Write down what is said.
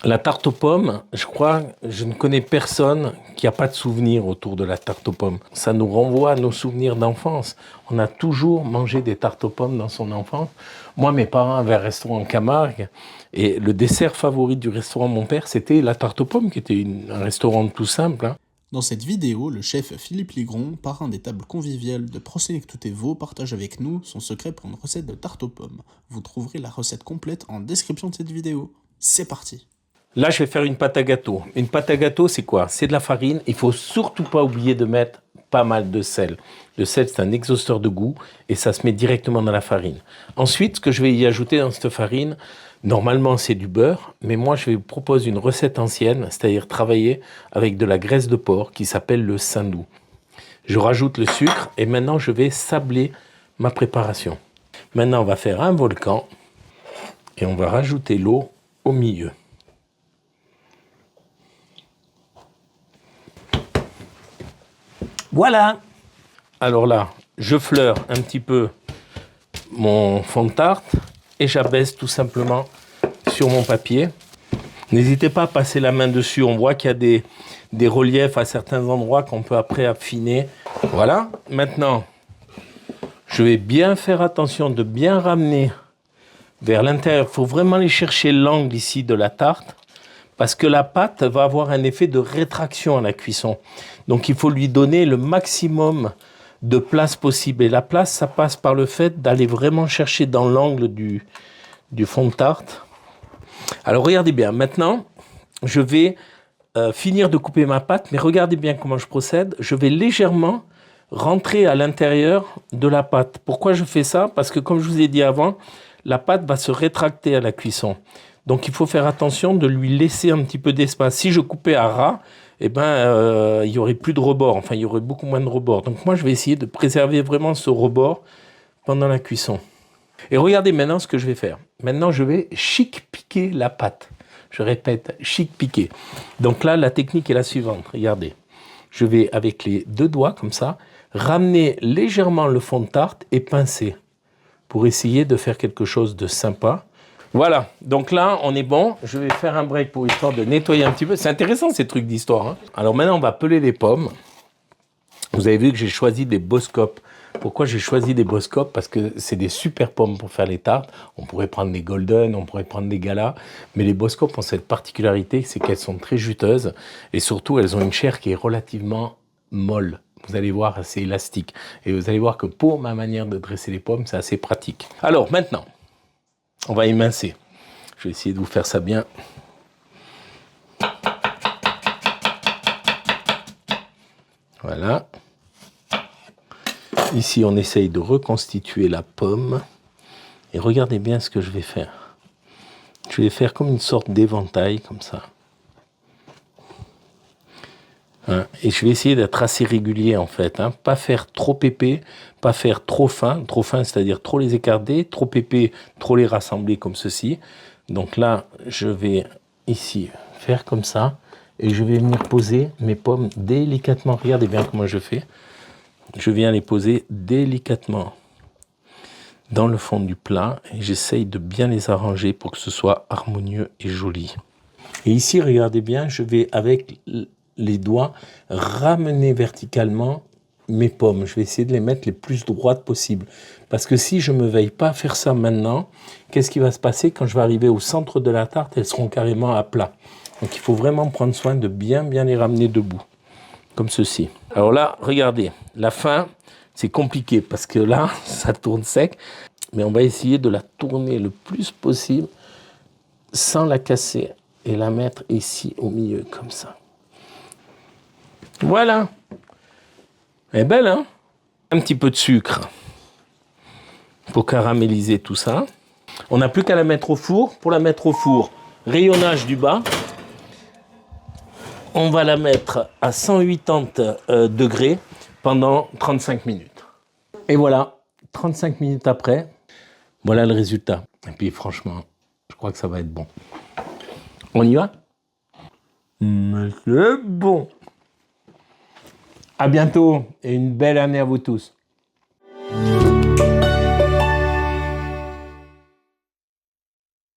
La tarte aux pommes, je ne connais personne qui n'a pas de souvenir autour de la tarte aux pommes. Ça nous renvoie à nos souvenirs d'enfance. On a toujours mangé des tartes aux pommes dans son enfance. Moi, mes parents avaient un restaurant en Camargue et le dessert favori du restaurant de mon père, c'était la tarte aux pommes, qui était un restaurant tout simple. Dans cette vidéo, le chef Philippe Ligron, parrain des tables conviviales de Proselectutevo, partage avec nous son secret pour une recette de tarte aux pommes. Vous trouverez la recette complète en description de cette vidéo. C'est parti! Là, je vais faire une pâte à gâteau. Une pâte à gâteau, c'est quoi? C'est de la farine. Il faut surtout pas oublier de mettre pas mal de sel. Le sel, c'est un exhausteur de goût et ça se met directement dans la farine. Ensuite, ce que je vais y ajouter dans cette farine, normalement, c'est du beurre, mais moi, je vous propose une recette ancienne, c'est-à-dire travailler avec de la graisse de porc qui s'appelle le saindoux. Je rajoute le sucre et maintenant, je vais sabler ma préparation. Maintenant, on va faire un volcan et on va rajouter l'eau au milieu. Voilà. Alors là, je fleure un petit peu mon fond de tarte et j'abaisse tout simplement sur mon papier. N'hésitez pas à passer la main dessus. On voit qu'il y a des reliefs à certains endroits qu'on peut après affiner. Voilà. Maintenant, je vais bien faire attention de bien ramener vers l'intérieur. Il faut vraiment aller chercher l'angle ici de la tarte, parce que la pâte va avoir un effet de rétraction à la cuisson. Donc il faut lui donner le maximum de place possible. Et la place, ça passe par le fait d'aller vraiment chercher dans l'angle du fond de tarte. Alors regardez bien, maintenant, je vais finir de couper ma pâte, mais regardez bien comment je procède. Je vais légèrement rentrer à l'intérieur de la pâte. Pourquoi je fais ça? Parce que comme je vous ai dit avant, la pâte va se rétracter à la cuisson. Donc il faut faire attention de lui laisser un petit peu d'espace. Si je coupais à ras, il y aurait plus de rebord. Enfin, il y aurait beaucoup moins de rebord. Donc moi, je vais essayer de préserver vraiment ce rebord pendant la cuisson. Et regardez maintenant ce que je vais faire. Maintenant, je vais chic piquer la pâte. Je répète, chic piquer. Donc là, la technique est la suivante. Regardez. Je vais, avec les deux doigts, comme ça, ramener légèrement le fond de tarte et pincer pour essayer de faire quelque chose de sympa. Voilà, donc là, on est bon. Je vais faire un break pour histoire de nettoyer un petit peu. C'est intéressant, ces trucs d'histoire. Hein. Alors maintenant, on va peler les pommes. Vous avez vu que j'ai choisi des Boskop. Pourquoi j'ai choisi des Boskop? Parce que c'est des super pommes pour faire les tartes. On pourrait prendre des Golden, on pourrait prendre des Gala. Mais les Boskop ont cette particularité, c'est qu'elles sont très juteuses. Et surtout, elles ont une chair qui est relativement molle. Vous allez voir, assez élastique. Et vous allez voir que pour ma manière de dresser les pommes, c'est assez pratique. Alors maintenant, on va émincer. Je vais essayer de vous faire ça bien. Voilà. Ici, on essaye de reconstituer la pomme. Et regardez bien ce que je vais faire. Je vais faire comme une sorte d'éventail, comme ça. Hein, et je vais essayer d'être assez régulier, en fait. Hein. Pas faire trop épais, pas faire trop fin. Trop fin, c'est-à-dire trop les écarter. Trop épais, trop les rassembler comme ceci. Donc là, je vais ici faire comme ça. Et je vais venir poser mes pommes délicatement. Regardez bien comment je fais. Je viens les poser délicatement dans le fond du plat. Et j'essaye de bien les arranger pour que ce soit harmonieux et joli. Et ici, regardez bien, je vais avec les doigts ramener verticalement mes pommes. Je vais essayer de les mettre les plus droites possible. Parce que si je ne me veille pas à faire ça maintenant, qu'est-ce qui va se passer quand je vais arriver au centre de la tarte? Elles seront carrément à plat. Donc il faut vraiment prendre soin de bien les ramener debout. Comme ceci. Alors là, regardez, la fin, c'est compliqué parce que là, ça tourne sec. Mais on va essayer de la tourner le plus possible sans la casser et la mettre ici au milieu, comme ça. Voilà. Elle est belle, hein? Un petit peu de sucre pour caraméliser tout ça. On n'a plus qu'à la mettre au four. Pour la mettre au four, rayonnage du bas. On va la mettre à 180 degrés pendant 35 minutes. Et voilà, 35 minutes après, voilà le résultat. Et puis franchement, je crois que ça va être bon. On y va? Mais c'est bon. À bientôt et une belle année à vous tous.